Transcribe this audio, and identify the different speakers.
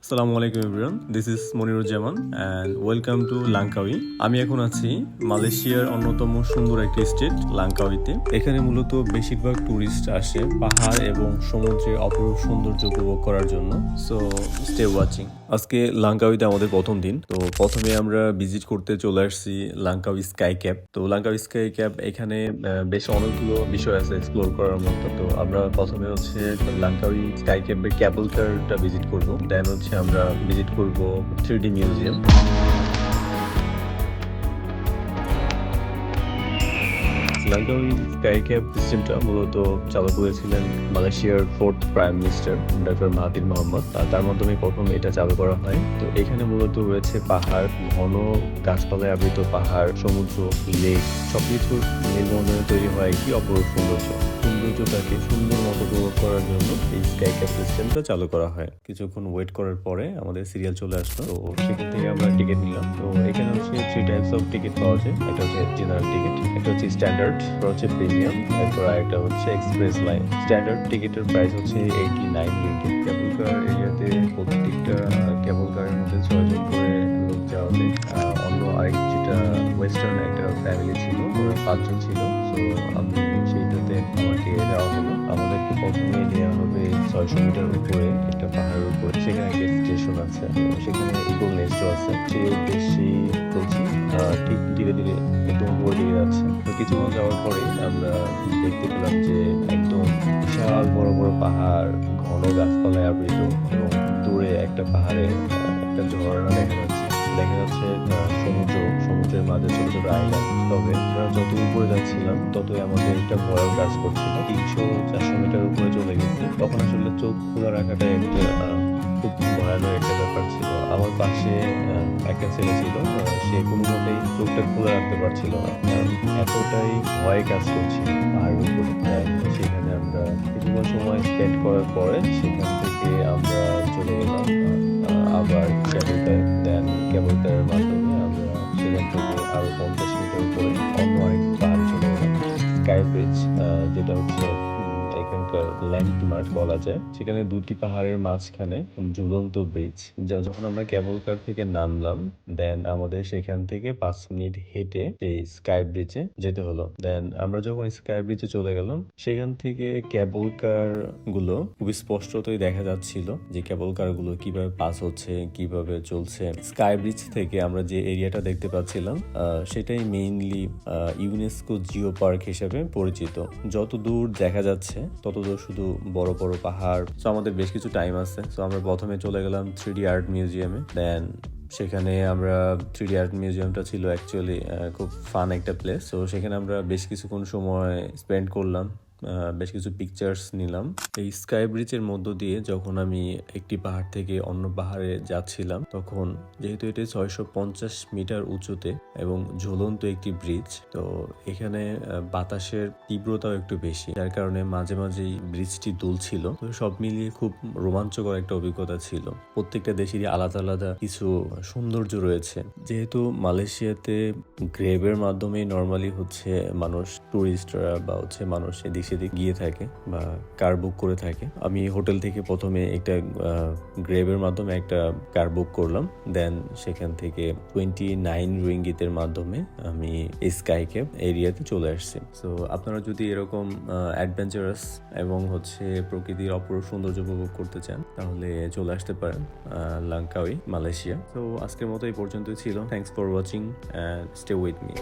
Speaker 1: আসসালামু আলাইকুম everyone, this is Moniruzzaman and welcome to Langkawi. আমি এখন আছি মালয়েশিয়ার অন্যতম সুন্দর একটি স্টেট লাংকাউইতে। এখানে মূলত বেশিরভাগ ট্যুরিস্ট আসে পাহাড় এবং সমুদ্রের অপরূপ সৌন্দর্য উপভোগ করার জন্য। So stay watching. আজকে লাংকাউইতে আমাদের প্রথম দিন। তো প্রথমে আমরা ভিজিট করতে চলে আসছি লাংকাউই স্কাই ক্যাপ। তো লাংকাউই স্কাই ক্যাপ এখানে বেশ অনেকগুলো বিষয় আছে এক্সপ্লোর করার মতো। তো আমরা প্রথমে হচ্ছে লাংকাউই স্কাই ক্যাপের ক্যাবল কারটা ভিজিট করবো। দেন হচ্ছে আমরা ভিজিট করব 3D museum. Langkawi sky cap সিস্টেমটা মূলত চালু করেছিলেন মালয়েশিয়ার 4th prime minister doctor Mahathir Mohamad. তার মাধ্যমে প্রথম এটা চালু করা হয়। তো এখানে মূলত রয়েছে পাহাড়, ঘন গাছপালায় আবৃত পাহাড়, সমুদ্র, লেক, সবকিছুর নির্মূলনে তৈরি হয় একটি অপরূপ সৌন্দর্যটাকে সুন্দর মতো উপভোগ করার জন্য এই স্কাই ক্যাপ সিস্টেমটা চালু করা হয়। কিছুক্ষণ ওয়েট করার পরে আমাদের সিরিয়াল চলে আসলো। তো সেখান থেকে আমরা টিকিট নিলাম। তো এখানে হচ্ছে 3 টাইপস অফ টিকিট পাওয়া যায়। একটা হচ্ছে জেনারেল টিকিট, একটা হচ্ছে স্ট্যান্ডার্ড, হচ্ছে প্রিমিয়াম, এরপর একটা হচ্ছে এক্সপ্রেস লাইন। স্ট্যান্ডার্ড টিকিটের প্রাইস হচ্ছে 89 রিঙ্গিট। কেবল কার এরিয়াতে প্রত্যেকটা কেবল কারের মধ্যে 6 জন করে লোক যাওয়া যায়। অন্য আরেক যেটা ওয়েস্টার্ন একটা ফ্যামিলি ছিল, ওরা 5 জন ছিল। সো আমি সেইটাতে আমাকে যাওয়া হলো। আমাদেরকে প্রথমে নেওয়া হবে 600 মিটার উপরে একটা পাহাড়ের উপরে। সেখানে একটা স্টেশন আছে, সেখানে ইগল নেস্টও আছে। সেই উদ্দেশ্যেই চলছি। ঠিক ধীরে ধীরে একদম উপর দিকে যাচ্ছে। তো কিছুক্ষণ যাওয়ার পরে আমরা দেখতে পেলাম যে একদম বিশাল বড় বড় পাহাড়, ঘন গাছপালায় আবৃত, এবং দূরে একটা পাহাড়ে একটা ঝর্ণা দেখা যাচ্ছে সমুদ্রের মাঝে ছোট ছোট আইল্যান্ড। তবে আমরা যত উপরে যাচ্ছিলাম ততই আমাদের একটা ভয়ও কাজ করছিল। 300-400 মিটার উপরে চলে গেছি। তখন আসলে চোখ খোলা রাখাটা একটা খুব ভয়ানক একটা ব্যাপার ছিল। আমার পাশে একটা ছেলে ছিল, সে কোনোভাবেই চোখটা খোলা রাখতে পারছিল না, কারণ এতটাই ভয় কাজ করছিল পাহাড়ের উপরে। সেখানে আমরা কিছুক্ষণ সময় স্পেন্ড করার পরে সেখান থেকে আমরা চলে গেলাম আবার কেবল কার। দেন কেবল কারের মাধ্যমে আমরা সেখান থেকে আরো 50 মিটার উপরে অন্য আরেক পাহাড়ে চলে গেলাম, স্কাই ব্রিজ, যেটা হচ্ছে এখানকার ল্যান্ডমার্ক বলা যায়। সেখানে দুটি পাহাড়ের মাঝখানে ঝুলন্ত ব্রিজ। যখন আমরা কেবল কার থেকে নামলাম, দেন আমাদের সেখান থেকে 5 মিনিট হেঁটে এই স্কাই ব্রিজে যেতে হলো। দেন আমরা যখন স্কাই ব্রিজে চলে গেলাম, সেখান থেকে কেবল কার গুলো খুবই স্পষ্টতই দেখা যাচ্ছিল যে কেবল কার গুলো কিভাবে পাস হচ্ছে, কিভাবে চলছে। স্কাই ব্রিজ থেকে আমরা যে এরিয়াটা দেখতে পাচ্ছিলাম সেটাই মেইনলি ইউনেস্কো জিও পার্ক হিসেবে পরিচিত। যত দূর দেখা যাচ্ছে তত দূর শুধু বড় বড় পাহাড়। সো আমাদের বেশ কিছু টাইম আছে। সো আমরা প্রথমে চলে গেলাম 3D আর্ট মিউজিয়ামে। দেন সেখানে আমরা 3D আর্ট মিউজিয়ামটা ছিল অ্যাকচুয়ালি খুব ফান একটা প্লেস। তো সেখানে আমরা বেশ কিছুক্ষণ সময় স্পেন্ড করলাম, বেশ কিছু পিকচার্স নিলাম। এই স্কাই ব্রিজের মধ্য দিয়ে যখন আমি একটি পাহাড় থেকে অন্য পাহাড়ে যাচ্ছিলাম, তখন যেহেতু এটি 650 মিটার উঁচুতে এবং ঝুলন্ত একটি ব্রিজ, তো এখানে বাতাসের তীব্রতাও একটু বেশি, যার কারণে মাঝে মাঝেই ব্রিজটি দুলছিল। তো সব মিলিয়ে খুব রোমাঞ্চকর একটা অভিজ্ঞতা ছিল। প্রত্যেকটা দেশেরই আলাদা আলাদা কিছু সৌন্দর্য রয়েছে। যেহেতু মালয়েশিয়াতে গ্রেবের মাধ্যমে নর্মালি হচ্ছে মানুষ, টুরিস্টরা বা হচ্ছে মানুষ এদিক সেদিক গিয়ে থাকে বা কার বুক করে থাকে। আমি হোটেল থেকে প্রথমে একটা গ্রেবের মাধ্যমে একটা কার বুক করলাম। দেন সেখান থেকে 29 রিঙ্গিতের মাধ্যমে আমি স্কাই ক্যাপ এরিয়াতে চলে আসছি। সো আপনারা যদি এরকম অ্যাডভেঞ্চারাস এবং হচ্ছে প্রকৃতির অপরূপ সৌন্দর্য উপভোগ করতে চান, তাহলে চলে আসতে পারেন লাংকাউই, মালয়েশিয়া। তো আজকের মতো এই পর্যন্তই ছিল। Thanks for watching and stay with me.